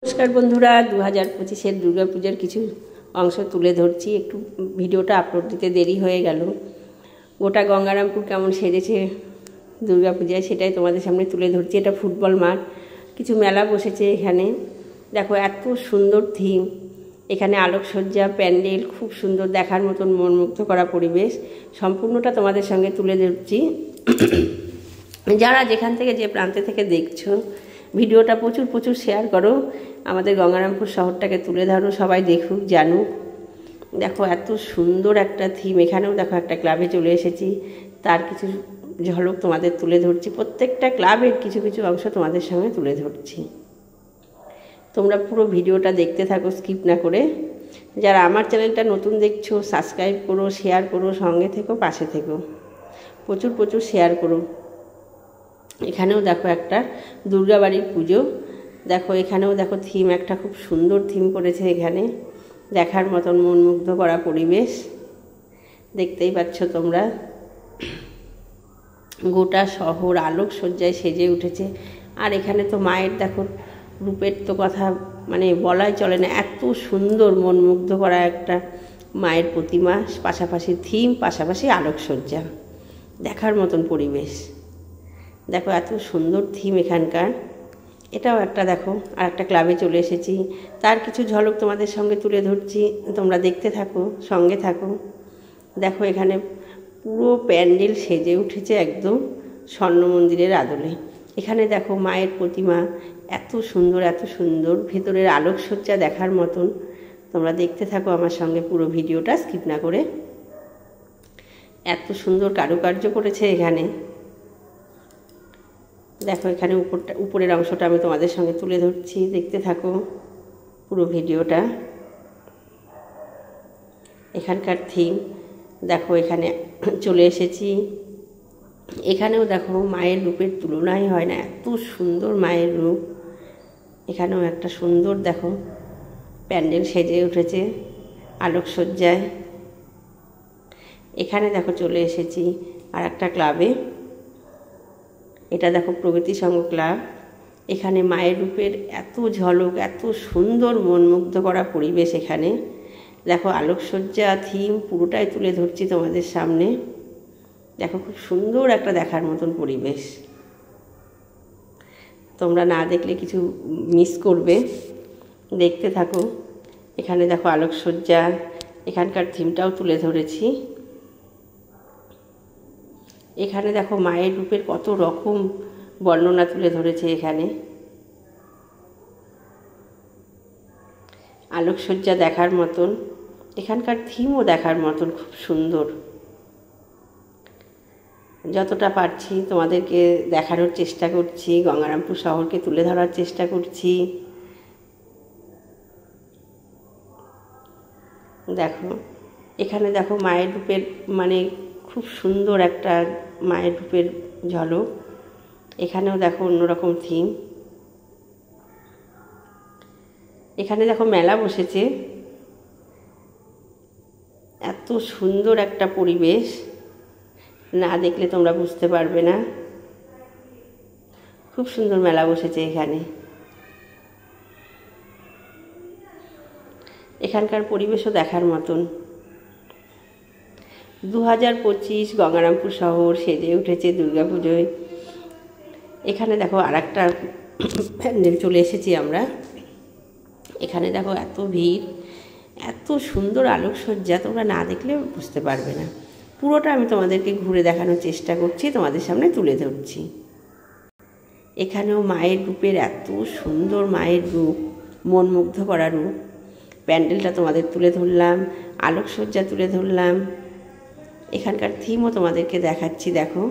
নমস্কার বন্ধুরা, 2025-এর দুর্গাপূজার কিছু অংশ তুলে ধরছি। একটু ভিডিওটা আপলোড দিতে দেরি হয়ে গেল। গোটা গঙ্গারামপুর কেমন সেজেছে দুর্গাপূজায় সেটাই তোমাদের সামনে তুলে ধরছি। এটা ফুটবল মাঠ, কিছু মেলা বসেছে এখানে। দেখো এত সুন্দর থিম, এখানে আলোকসজ্জা, প্যান্ডেল, খুব সুন্দর দেখার মতন মনমুগ্ধ করা পরিবেশ। সম্পূর্ণটা তোমাদের সঙ্গে তুলে ধরছি। যারা যেখান থেকে যে প্রান্তে থেকে দেখছো, ভিডিওটা প্রচুর শেয়ার করো, আমাদের গঙ্গারামপুর শহরটাকে তুলে ধরো, সবাই দেখুক জানুক। দেখো এত সুন্দর একটা থিম। এখানেও দেখো একটা ক্লাবে চলে এসেছি, তার কিছু ঝলক তোমাদের তুলে ধরছি। প্রত্যেকটা ক্লাবের কিছু কিছু অংশ তোমাদের সঙ্গে তুলে ধরছি। তোমরা পুরো ভিডিওটা দেখতে থাকো, স্কিপ না করে। যারা আমার চ্যানেলটা নতুন দেখছো, সাবস্ক্রাইব করো, শেয়ার করো, সঙ্গে থেকো, পাশে থেকো, প্রচুর শেয়ার করো। এখানেও দেখো একটা দুর্গাবাড়ির পুজো। দেখো এখানেও দেখো থিম, একটা খুব সুন্দর থিম করেছে এখানে, দেখার মতন মনমুগ্ধ করা পরিবেশ। দেখতেই পাচ্ছ তোমরা, গোটা শহর আলোকসজ্জায় সেজে উঠেছে। আর এখানে তো মায়ের দেখো রূপের তো কথা মানে বলাই চলে না, এত সুন্দর মনমুগ্ধ করা একটা মায়ের প্রতিমা, পাশাপাশি থিম, পাশাপাশি আলোকসজ্জা, দেখার মতন পরিবেশ। দেখো এত সুন্দর থিম এখানকার। এটাও একটা দেখো, আর একটা ক্লাবে চলে এসেছি, তার কিছু ঝলক তোমাদের সঙ্গে তুলে ধরছি। তোমরা দেখতে থাকো, সঙ্গে থাকো। দেখো এখানে পুরো প্যান্ডেল সেজে উঠেছে একদম স্বর্ণ মন্দিরের আদলে। এখানে দেখো মায়ের প্রতিমা, এত সুন্দর, ভেতরের আলোকসজ্জা দেখার মতন। তোমরা দেখতে থাকো আমার সঙ্গে পুরো ভিডিওটা, স্কিপ না করে। এত সুন্দর কারুকার্য করেছে এখানে। দেখো এখানে উপরের অংশটা আমি তোমাদের সঙ্গে তুলে ধরছি, দেখতে থাকো পুরো ভিডিওটা। এখানকার থিম দেখো, এখানে চলে এসেছি। এখানেও দেখো মায়ের রূপের তুলনাই হয় না, এত সুন্দর মায়ের রূপ। এখানেও একটা সুন্দর দেখো প্যান্ডেল সেজে উঠেছে আলোকসজ্জায়। এখানে দেখো চলে এসেছি আর একটা ক্লাবে। এটা দেখো প্রগতি সংঘ ক্লাব। এখানে মায়ের রূপের এত ঝলক, এত সুন্দর মনমুগ্ধ করা পরিবেশ। এখানে দেখো আলোকসজ্জা, থিম পুরোটাই তুলে ধরছি তোমাদের সামনে। দেখো খুব সুন্দর একটা দেখার মতন পরিবেশ। তোমরা না দেখলে কিছু মিস করবে, দেখতে থাকো। এখানে দেখো আলোকসজ্জা, এখানকার থিমটাও তুলে ধরেছি। এখানে দেখো মায়ের রূপের কত রকম বর্ণনা তুলে ধরেছে এখানে। আলোকসজ্জা দেখার মতন, এখানকার থিমও দেখার মতন, খুব সুন্দর। যতটা পারছি তোমাদেরকে দেখানোর চেষ্টা করছি, গঙ্গারামপুর শহরকে তুলে ধরার চেষ্টা করছি। দেখো এখানে দেখো মায়ের রূপের মানে খুব সুন্দর একটা মায়ের রূপের ঝলক। এখানেও দেখো অন্যরকম থিম। এখানে দেখো মেলা বসেছে, এত সুন্দর একটা পরিবেশ, না দেখলে তোমরা বুঝতে পারবে না। খুব সুন্দর মেলা বসেছে এখানে। এখানকার পরিবেশও দেখার মতন। 2025 গঙ্গারামপুর শহর সেজে উঠেছে দুর্গাপুজোয়। এখানে দেখো আর একটা প্যান্ডেল চলে এসেছি আমরা। এখানে দেখো এত ভিড়, এত সুন্দর আলোকসজ্জা, তোমরা না দেখলে বুঝতে পারবে না। পুরোটা আমি তোমাদেরকে ঘুরে দেখানোর চেষ্টা করছি, তোমাদের সামনে তুলে ধরছি। এখানেও মায়ের রূপের এত সুন্দর মায়ের রূপ, মনমুগ্ধ করা রূপ। প্যান্ডেলটা তোমাদের তুলে ধরলাম, আলোকসজ্জা তুলে ধরলাম, এখানকার থিমও তোমাদেরকে দেখাচ্ছি। দেখো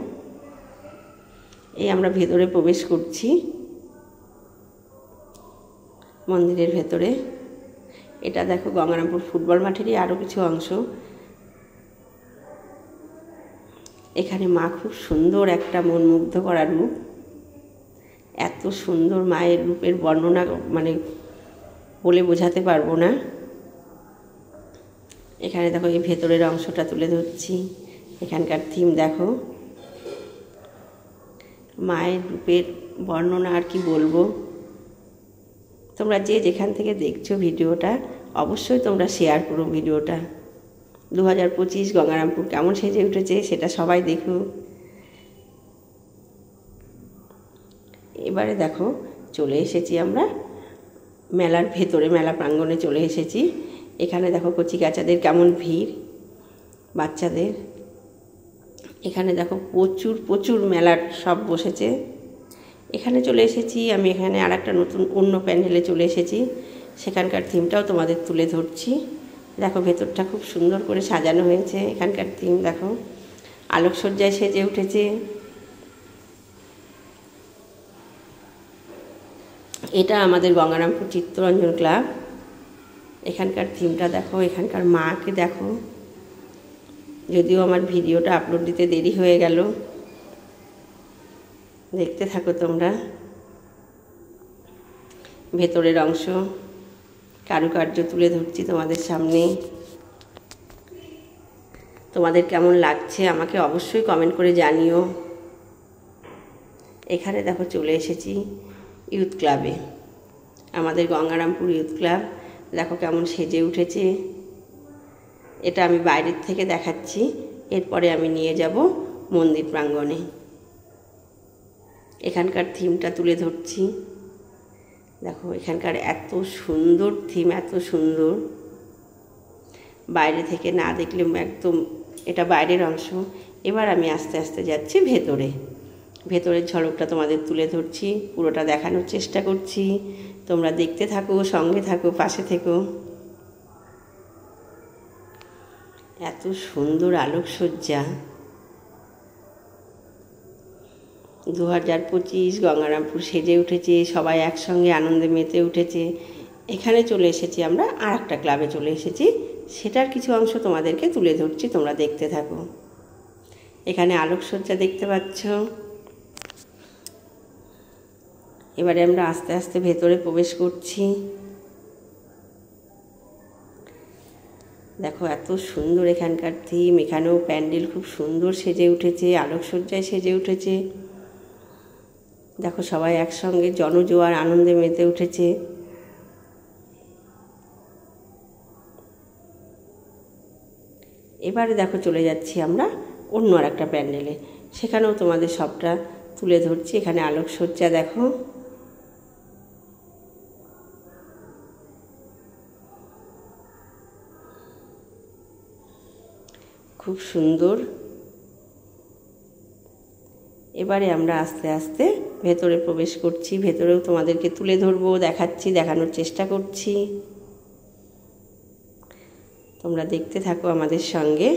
এই আমরা ভেতরে প্রবেশ করছি, মন্দিরের ভেতরে। এটা দেখো গঙ্গারামপুর ফুটবল মাঠেরই আরও কিছু অংশ। এখানে মা খুব সুন্দর একটা মনমুগ্ধ করা রূপ, এত সুন্দর মায়ের রূপের বর্ণনা মানে বলে বোঝাতে পারবো না। এখানে দেখো এই ভেতরের অংশটা তুলে ধরছি। এখানকার থিম দেখো, মায়ের রূপের বর্ণনা আর কি বলবো। তোমরা যে যেখান থেকে দেখছো ভিডিওটা অবশ্যই তোমরা শেয়ার করো ভিডিওটা। 2025 গঙ্গারামপুর কেমন সেজে উঠেছে সেটা সবাই দেখো। এবারে দেখো চলে এসেছি আমরা মেলার ভেতরে, মেলা প্রাঙ্গণে চলে এসেছি। এখানে দেখো কচি কাচাদের কেমন ভিড়, বাচ্চাদের। এখানে দেখো প্রচুর প্রচুর মেলার সব বসেছে। এখানে চলে এসেছি আমি, এখানে আর একটা নতুন অন্য প্যান্ডেলে চলে এসেছি। সেখানকার থিমটাও তোমাদের তুলে ধরছি। দেখো ভেতরটা খুব সুন্দর করে সাজানো হয়েছে। এখানকার থিম দেখো আলোকসজ্জায় সেজে উঠেছে। এটা আমাদের গঙ্গারামপুর চিত্তরঞ্জন ক্লাব। এখানকার থিমটা দেখো, এখানকার মাকে দেখো। যদিও আমার ভিডিওটা আপলোড দিতে দেরি হয়ে গেল, দেখতে থাকো তোমরা। ভেতরের অংশ কারুকার্য তুলে ধরছি তোমাদের সামনে। তোমাদের কেমন লাগছে আমাকে অবশ্যই কমেন্ট করে জানিও। এখানে দেখো চলে এসেছি ইউথ ক্লাবে, আমাদের গঙ্গারামপুর ইউথ ক্লাব। দেখো কেমন সেজে উঠেছে। এটা আমি বাইরের থেকে দেখাচ্ছি, এরপরে আমি নিয়ে যাব মন্দির প্রাঙ্গণে। এখানকার থিমটা তুলে ধরছি। দেখো এখানকার এত সুন্দর থিম, এত সুন্দর, বাইরে থেকে না দেখলে একদম এটা বাইরের অংশ। এবার আমি আস্তে আস্তে যাচ্ছি ভেতরে। ভেতরের ঝলকটা তোমাদের তুলে ধরছি, পুরোটা দেখানোর চেষ্টা করছি। তোমরা দেখতে থাকো, সঙ্গে থাকো, পাশে থেকো। এত সুন্দর আলোকসজ্জা। 2025 গঙ্গারামপুর সেজে উঠেছে, সবাই একসঙ্গে আনন্দে মেতে উঠেছে। এখানে চলে এসেছি আমরা, আর একটা ক্লাবে চলে এসেছি, সেটার কিছু অংশ তোমাদেরকে তুলে ধরছি, তোমরা দেখতে থাকো। এখানে আলোকসজ্জা দেখতে পাচ্ছ। এবারে আমরা আস্তে আস্তে ভেতরে প্রবেশ করছি। দেখো এত সুন্দর এখানকার থিম। এখানেও প্যান্ডেল খুব সুন্দর সেজে উঠেছে, আলোকসজ্জায় সেজে উঠেছে। দেখো সবাই একসঙ্গে জনজোয়ার আনন্দে মেতে উঠেছে। এবারে দেখো চলে যাচ্ছি আমরা অন্য আর একটা প্যান্ডেলে, সেখানেও তোমাদের সবটা তুলে ধরছি। এখানে আলোকসজ্জা দেখো, খুব সুন্দর। এবারে আমরা আস্তে আস্তে ভেতরে প্রবেশ করছি। ভেতরেও তোমাদেরকে তুলে ধরবো, দেখাচ্ছি, দেখানোর চেষ্টা করছি। তোমরা দেখতে থাকো আমাদের সঙ্গে।